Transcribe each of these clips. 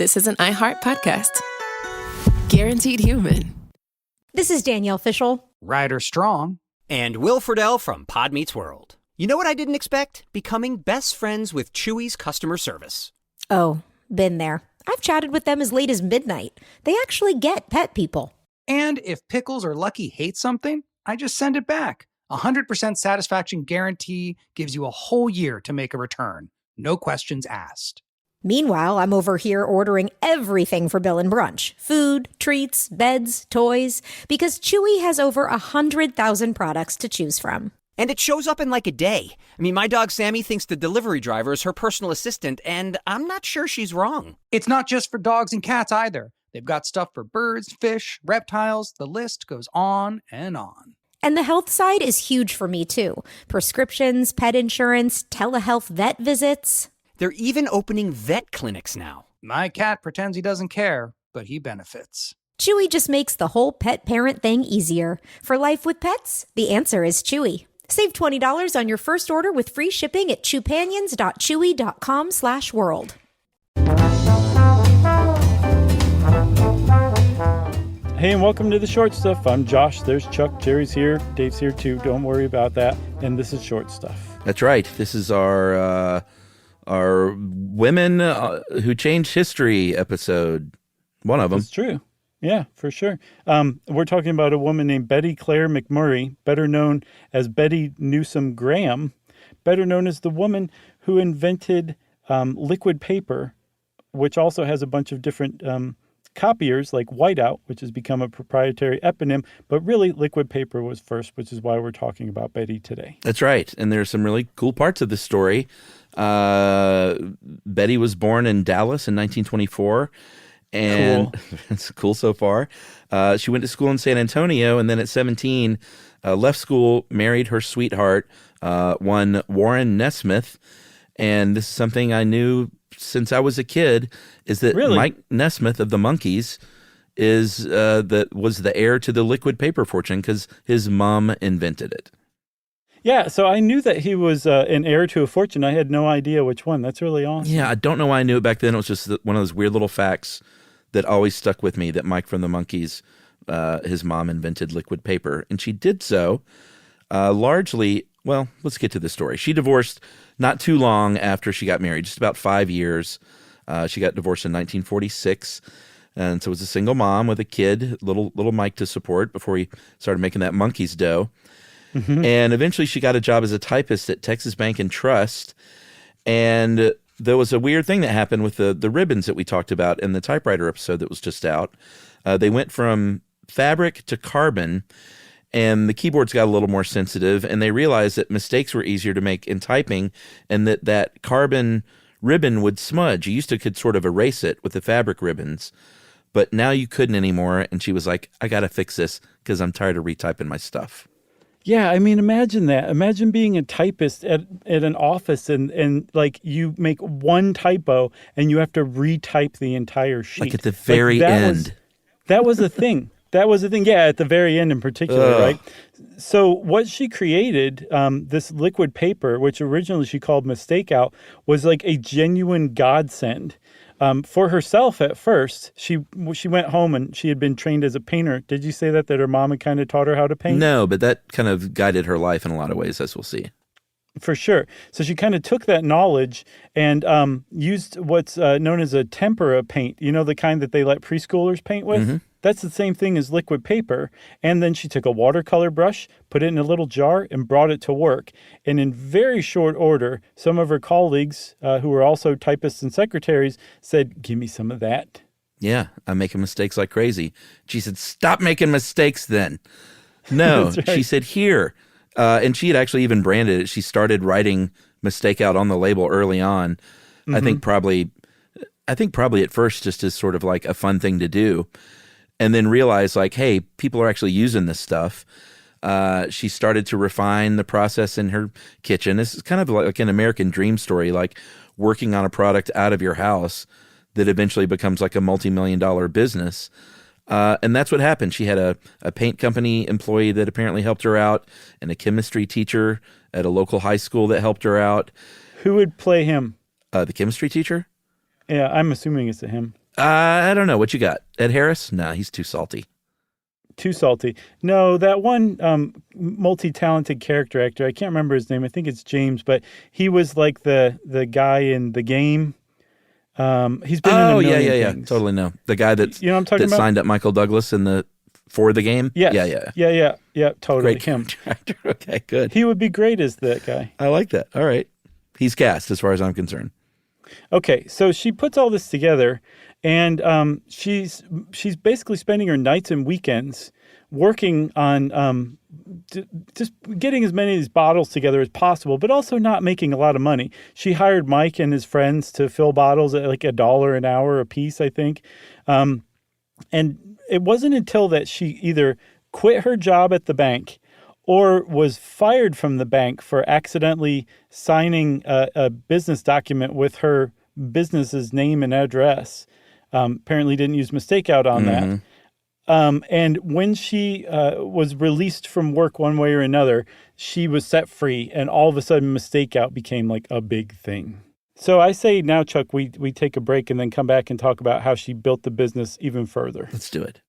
this is an iHeart podcast. Guaranteed human. This is Danielle Fishel. Ryder Strong. And Will Friedle from Pod Meets World. You know what I didn't expect? Becoming best friends with Chewy's customer service. Oh, been there. I've chatted with them as late as midnight. They actually get pet people. And if Pickles or Lucky hate something, I just send it back. 100% satisfaction guarantee gives you a whole year to make a return. No questions asked. Meanwhile, I'm over here ordering everything for Bill and Brunch. Food, treats, beds, toys. Because Chewy has over 100,000 products to choose from. And it shows up in like a day. I mean, my dog Sammy thinks the delivery driver is her personal assistant, and I'm not sure she's wrong. It's not just for dogs and cats either. They've got stuff for birds, fish, reptiles. The list goes on and on. And the health side is huge for me, too. Prescriptions, pet insurance, telehealth vet visits. They're even opening vet clinics now. My cat pretends he doesn't care, but he benefits. Chewy just makes the whole pet parent thing easier. For life with pets, the answer is Chewy. Save $20 on your first order with free shipping at chewpanions.chewy.com/world. Hey, and welcome to the Short Stuff. I'm Josh. There's Chuck. Jerry's here. Dave's here, too. Don't worry about that. And this is Short Stuff. That's right. This is our Women Who Changed History episode. One of them. It's true. Yeah, for sure. We're talking about a woman named Betty Claire McMurray, better known as Betty Newsom Graham, better known as the woman who invented liquid paper, which also has a bunch of different copiers like whiteout, which has become a proprietary eponym. But really, liquid paper was first, which is why we're talking about Betty today. That's right. And there's some really cool parts of this story. Betty was born in Dallas in 1924. And cool. It's cool so far. She went to school in San Antonio, and then at 17, left school, married her sweetheart, one Warren Nesmith. And this is something I knew since I was a kid, is that really? Mike Nesmith of the Monkees was the heir to the liquid paper fortune because his mom invented it. Yeah, so I knew that he was an heir to a fortune. I had no idea which one. That's really awesome. Yeah, I don't know why I knew it back then. It was just one of those weird little facts that always stuck with me, that Mike from the Monkees, his mom invented liquid paper. And she did so largely, well, let's get to the story. She divorced not too long after she got married, just about 5 years. She got divorced in 1946. And so was a single mom with a kid, little Mike to support before he started making that Monkees dough. Mm-hmm. And eventually she got a job as a typist at Texas Bank and Trust. And there was a weird thing that happened with the ribbons that we talked about in the typewriter episode that was just out. They went from fabric to carbon, and the keyboards got a little more sensitive, and they realized that mistakes were easier to make in typing, and that carbon ribbon would smudge. You could sort of erase it with the fabric ribbons, but now you couldn't anymore. And she was like, I got to fix this because I'm tired of retyping my stuff. Yeah, I mean, imagine that. Imagine being a typist at an office and like you make one typo and you have to retype the entire sheet. Like at the very end. That was a thing. That was the thing. Yeah, at the very end in particular, right? So what she created, this liquid paper, which originally she called Mistake Out, was like a genuine godsend. For herself at first, she went home and she had been trained as a painter. Did you say that her mom had kind of taught her how to paint? No, but that kind of guided her life in a lot of ways, as we'll see. For sure. So she kind of took that knowledge and used what's known as a tempera paint, you know, the kind that they let preschoolers paint with? Mm-hmm. That's the same thing as liquid paper. And then she took a watercolor brush, put it in a little jar, and brought it to work. And in very short order, some of her colleagues, who were also typists and secretaries, said, give me some of that. Yeah, I'm making mistakes like crazy. She said, stop making mistakes then. No, right. She said, here. And she had actually even branded it. She started writing Mistake Out on the label early on. Mm-hmm. I think probably at first just as sort of like a fun thing to do. And then realized like, hey, people are actually using this stuff. She started to refine the process in her kitchen. This is kind of like an American dream story, like working on a product out of your house that eventually becomes like a multi-million-dollar business. And that's what happened. She had a paint company employee that apparently helped her out, and a chemistry teacher at a local high school that helped her out. Who would play him? The chemistry teacher? Yeah, I'm assuming it's a him. I don't know. What you got? Ed Harris? Nah, he's too salty. Too salty. No, that one multi-talented character actor, I can't remember his name. I think it's James, but he was like the guy in The Game. He's been in a million things. Totally no. The guy that you know what I'm talking about? Signed up Michael Douglas for The Game? Yes. Yeah, totally. Great character. Okay, good. He would be great as that guy. I like that. All right. He's cast as far as I'm concerned. Okay, so she puts all this together, and she's basically spending her nights and weekends working on just getting as many of these bottles together as possible, but also not making a lot of money. She hired Mike and his friends to fill bottles at like $1 an hour a piece, I think. And it wasn't until that she either quit her job at the bank or was fired from the bank for accidentally signing a business document with her business's name and address. Apparently didn't use mistake out on that. And when she was released from work one way or another, she was set free, and all of a sudden mistake out became like a big thing. So I say now, Chuck, we take a break and then come back and talk about how she built the business even further. Let's do it.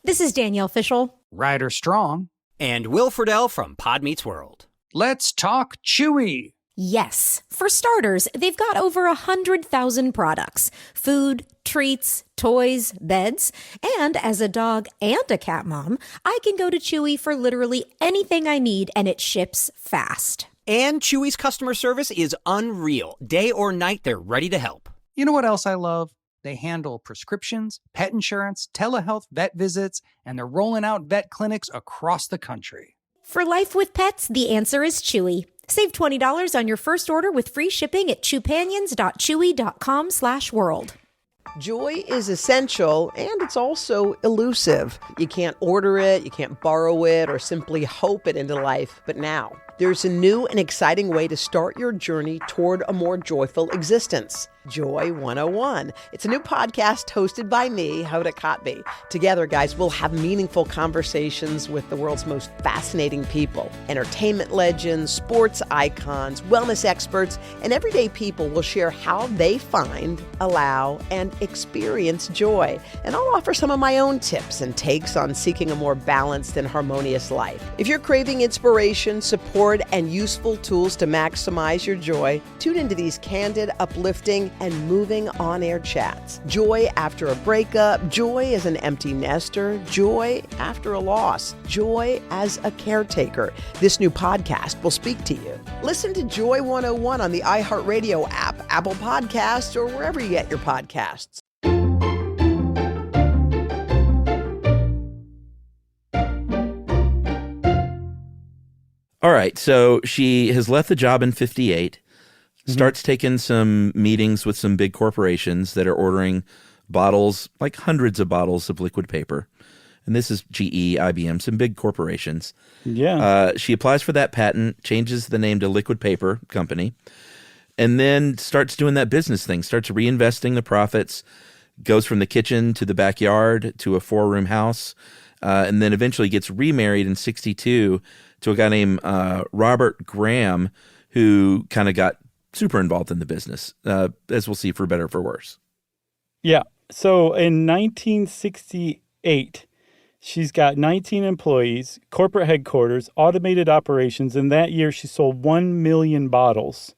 This is Danielle Fishel. Ryder Strong. And Will Friedle from Pod Meets World. Let's talk Chewy. Yes. For starters, they've got over 100,000 products. Food, treats, toys, beds. And as a dog and a cat mom, I can go to Chewy for literally anything I need, and it ships fast. And Chewy's customer service is unreal. Day or night, they're ready to help. You know what else I love? They handle prescriptions, pet insurance, telehealth, vet visits, and they're rolling out vet clinics across the country. For life with pets, the answer is Chewy. Save $20 on your first order with free shipping at chewpanions.chewy.com/world. Joy is essential, and it's also elusive. You can't order it, you can't borrow it, or simply hope it into life. But now, there's a new and exciting way to start your journey toward a more joyful existence. Joy 101. It's a new podcast hosted by me, Hoda Kotb. Together, guys, we'll have meaningful conversations with the world's most fascinating people. Entertainment legends, sports icons, wellness experts, and everyday people will share how they find, allow, and experience joy. And I'll offer some of my own tips and takes on seeking a more balanced and harmonious life. If you're craving inspiration, support, and useful tools to maximize your joy, tune into these candid, uplifting, and moving on-air chats. Joy after a breakup, joy as an empty nester, joy after a loss, joy as a caretaker. This new podcast will speak to you. Listen to Joy 101 on the iHeartRadio app, Apple Podcasts, or wherever you get your podcasts. All right, so she has left the job in 58. Starts taking some meetings with some big corporations that are ordering bottles, like hundreds of bottles of liquid paper. And this is GE, IBM, some big corporations. Yeah. She applies for that patent, changes the name to Liquid Paper Company, and then starts doing that business thing, starts reinvesting the profits, goes from the kitchen to the backyard to a 4-room house, and then eventually gets remarried in 62 to a guy named Robert Graham, who kind of got super involved in the business, as we'll see, for better or for worse. Yeah. So in 1968, she's got 19 employees, corporate headquarters, automated operations, and that year she sold 1 million bottles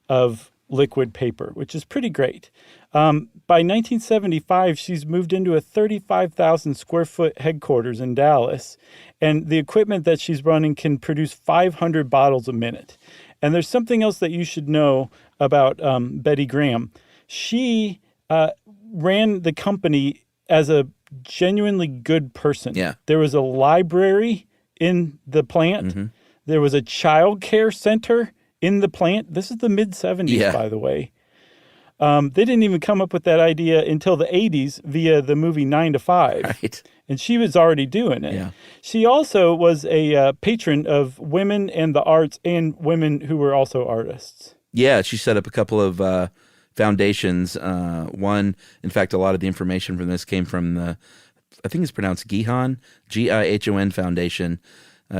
of liquid paper, which is pretty great. By 1975, she's moved into a 35,000 square foot headquarters in Dallas, and the equipment that she's running can produce 500 bottles a minute. And there's something else that you should know about Betty Graham. She ran the company as a genuinely good person. Yeah. There was a library in the plant. Mm-hmm. There was a child care center in the plant. This is the mid-'70s, by the way. They didn't even come up with that idea until the 80s via the movie 9 to 5. Right. And she was already doing it. Yeah. She also was a patron of women and the arts and women who were also artists. Yeah, she set up a couple of foundations. One, in fact, a lot of the information from this came from the I think it's pronounced Gihon, Gihon Foundation.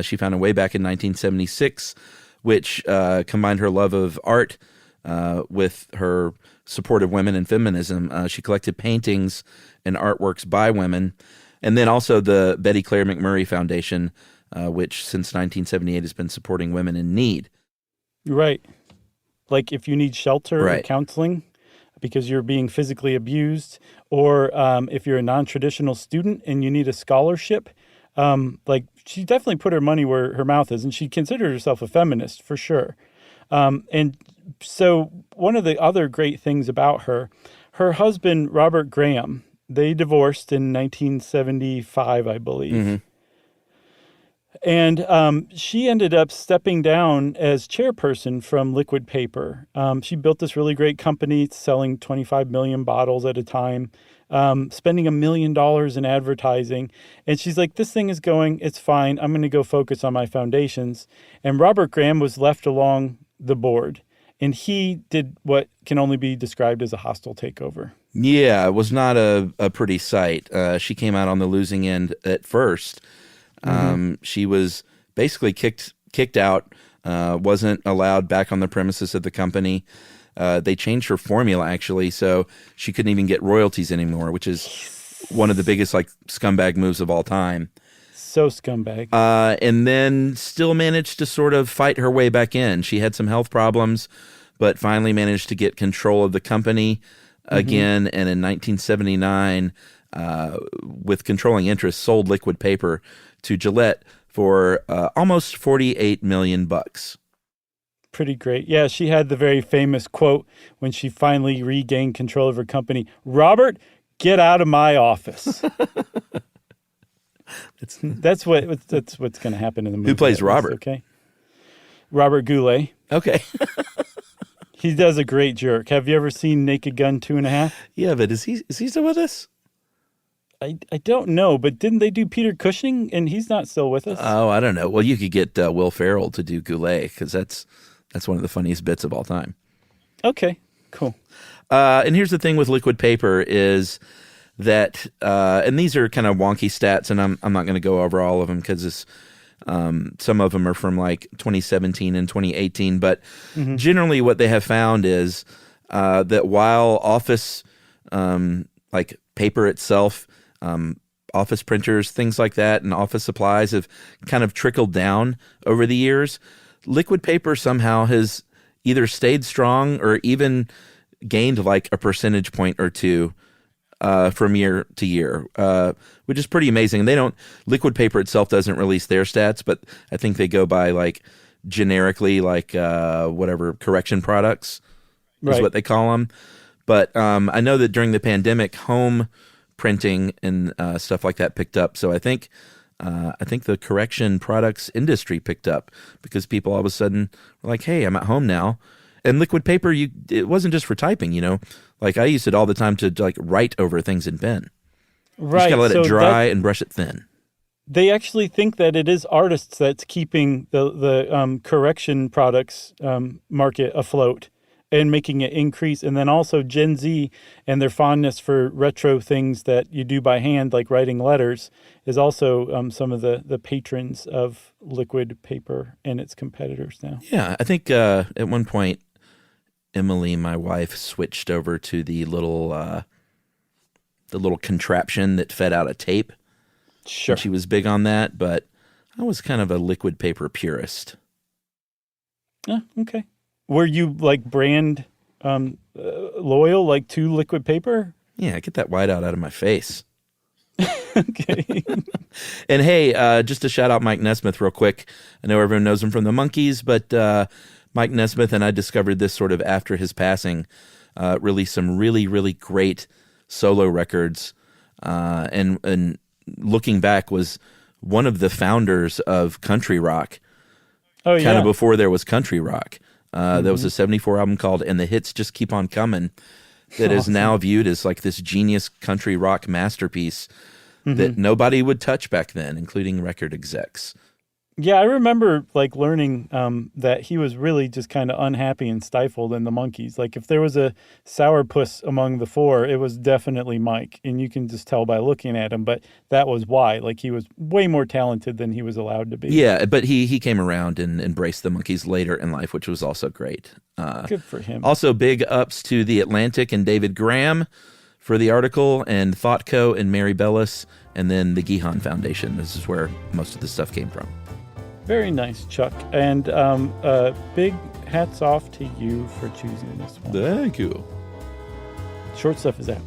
She founded way back in 1976, which combined her love of art with her support of women and feminism. She collected paintings and artworks by women. And then also the Betty Claire McMurray Foundation, which since 1978 has been supporting women in need. Right. Like if you need shelter or Right. counseling because you're being physically abused, or if you're a non-traditional student and you need a scholarship, like she definitely put her money where her mouth is, and she considered herself a feminist for sure. And so one of the other great things about her husband, Robert Graham, they divorced in 1975, I believe. Mm-hmm. And she ended up stepping down as chairperson from Liquid Paper. She built this really great company selling 25 million bottles at a time, spending $1 million in advertising. And she's like, this thing is going, it's fine. I'm going to go focus on my foundations. And Robert Graham was left along the board. And he did what can only be described as a hostile takeover. Yeah, it was not a pretty sight. She came out on the losing end at first. She was basically kicked out, wasn't allowed back on the premises of the company. They changed her formula, actually, so she couldn't even get royalties anymore, which is one of the biggest like scumbag moves of all time. So scumbag. And then still managed to sort of fight her way back in. She had some health problems, but finally managed to get control of the company again. And in 1979, with controlling interest, sold Liquid Paper to Gillette for almost $48 million. Pretty great. Yeah, she had the very famous quote when she finally regained control of her company, "Robert, get out of my office." That's what's going to happen in the movie. Who plays Robert? Okay, Robert Goulet. Okay. He does a great jerk. Have you ever seen Naked Gun 2.5? Yeah, but is he still with us? I don't know, but didn't they do Peter Cushing and he's not still with us? Oh, I don't know. Well, you could get Will Ferrell to do Goulet because that's one of the funniest bits of all time. Okay, cool. And here's the thing with Liquid Paper is that, and these are kind of wonky stats, and I'm not going to go over all of them because some of them are from like 2017 and 2018. But generally, what they have found is that while office, like paper itself, office printers, things like that, and office supplies have kind of trickled down over the years, Liquid Paper somehow has either stayed strong or even gained like a percentage point or two from year to year, which is pretty amazing. Liquid Paper itself doesn't release their stats, but I think they go by like generically like whatever correction products is what they call them. But I know that during the pandemic, home printing and stuff like that picked up. So I think the correction products industry picked up because people all of a sudden were like, "Hey, I'm at home now." And Liquid Paper, it wasn't just for typing, Like I used it all the time to like write over things in pen. Right. You just gotta let it dry and brush it thin. They actually think that it is artists that's keeping the correction products market afloat and making it increase. And then also Gen Z and their fondness for retro things that you do by hand, like writing letters, is also some of the patrons of Liquid Paper and its competitors now. Yeah, I think at one point, Emily, my wife, switched over to the little contraption that fed out a tape. Sure. And she was big on that, but I was kind of a Liquid Paper purist. Okay. Were you like brand loyal, like to Liquid Paper? Yeah, get that whiteout out of my face. Okay. And hey, just to shout out Mike Nesmith real quick. I know everyone knows him from the Monkees, but Mike Nesmith, and I discovered this sort of after his passing, released some really, really great solo records. And looking back, was one of the founders of country rock. Oh, yeah. Kind of before there was country rock. There was a 74 album called And the Hits Just Keep On Coming that is now viewed as like this genius country rock masterpiece that nobody would touch back then, including record execs. Yeah, I remember like learning that he was really just kind of unhappy and stifled in the monkeys. Like if there was a sourpuss among the four, it was definitely Mike, and you can just tell by looking at him. But that was why. Like he was way more talented than he was allowed to be. Yeah, but he came around and embraced the monkeys later in life, which was also great. Good for him. Also, big ups to The Atlantic and David Graham for the article, and ThoughtCo and Mary Bellis, and then the Gihan Foundation. This is where most of this stuff came from. Very nice, Chuck. And big hats off to you for choosing this one. Thank you. Short Stuff is out.